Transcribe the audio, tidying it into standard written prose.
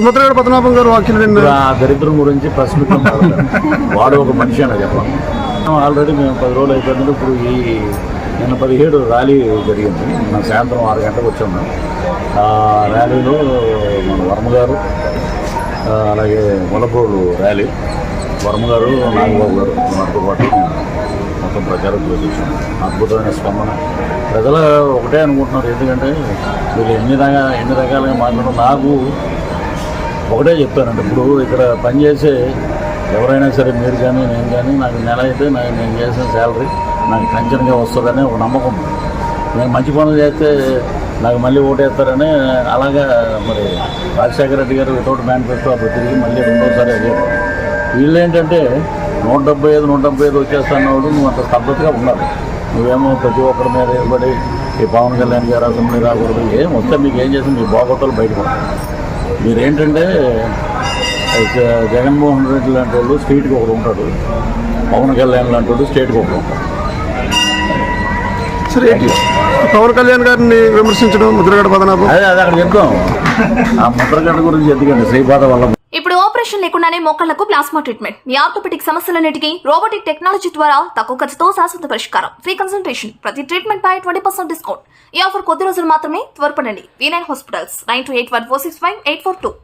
ముద్రగడ పద్మనాభం గారు వ్యాఖ్యలు విన్నారు. ఆ దరిద్రం గురించి ప్రశ్నించడం వాడు ఒక మనిషి అని చెప్పాలి. ఆల్రెడీ మేము 10 రోజులు అయిపోయింది. ఇప్పుడు నిన్న 17 ర్యాలీ జరిగింది. మన సాయంత్రం 6 గంటలకు వచ్చాము. ఆ ర్యాలీలో మన వర్మ గారు, అలాగే ములపూరు ర్యాలీ, వర్మ గారు, నాగబాబు గారు మనతో పాటు మొత్తం ప్రచారం చేసి వచ్చాము. అద్భుతమైన స్పందన. ప్రజలు ఒకటే అనుకుంటున్నారు, ఎందుకంటే మీరు ఎన్ని రకాలుగా మాట్లాడడం. నాకు ఒకటే చెప్పానండి, ఇప్పుడు ఇక్కడ పనిచేసే ఎవరైనా సరే, మీరు కానీ నేను కానీ, నాకు నెల అయితే నేను చేసిన శాలరీ నాకు టెన్షన్గా వస్తుందని ఒక నమ్మకం. నేను మంచి పనులు చేస్తే నాకు మళ్ళీ ఓటేస్తారని. అలాగా మరి రాజశేఖర రెడ్డి గారు వితౌట్ మేనిఫెస్టో అప్పుడు తిరిగి మళ్ళీ రెండోసారి అదే. వీళ్ళు ఏంటంటే 175 వచ్చేస్తాన్నవాడు నువ్వు అంత స్తబ్దతగా ఉన్నాడు. నువ్వేమో ప్రతి ఒక్కరి మీద ఏర్పడి ఈ పవన్ కళ్యాణ్ గారు అసెంబ్లీ రాకూడదు, ఏం వస్తే మీకు ఏం చేసి మీ బాగోతాలు బయటకు వస్తారు. మీరేంటంటే జగన్మోహన్ రెడ్డి లాంటి వాళ్ళు స్టేట్కి ఒకడు ఉంటాడు, పవన్ కళ్యాణ్ లాంటి వాళ్ళు స్టేట్కి ఒకడు ఉంటాడు. సరే, పవన్ కళ్యాణ్ గారిని విమర్శించడం ముద్రగడ పద్మనాభం అదే అక్కడ చెప్తాం. ఆ ముద్రగడ్డ గురించి ఎందుకండి, శ్రీపాద వల్ల. ఇప్పుడు ఆపరేషన్ లేకుండానే మోకాళ్లకు ప్లాస్మా ట్రీట్మెంట్. మీ ఆర్థోపెటిక్ సమస్యలన్నిటికీ రోబోటిక్ టెక్నాలజీ ద్వారా తక్కువ ఖర్చుతో శాశ్వత పరిష్కారం. Free consultation. ప్రతి ట్రీట్మెంట్ పై 20% డిస్కౌంట్. ఈ ఆఫర్ కొద్ది రోజులు మాత్రమే. త్వరపడండి. V9 hospitals 9281465842.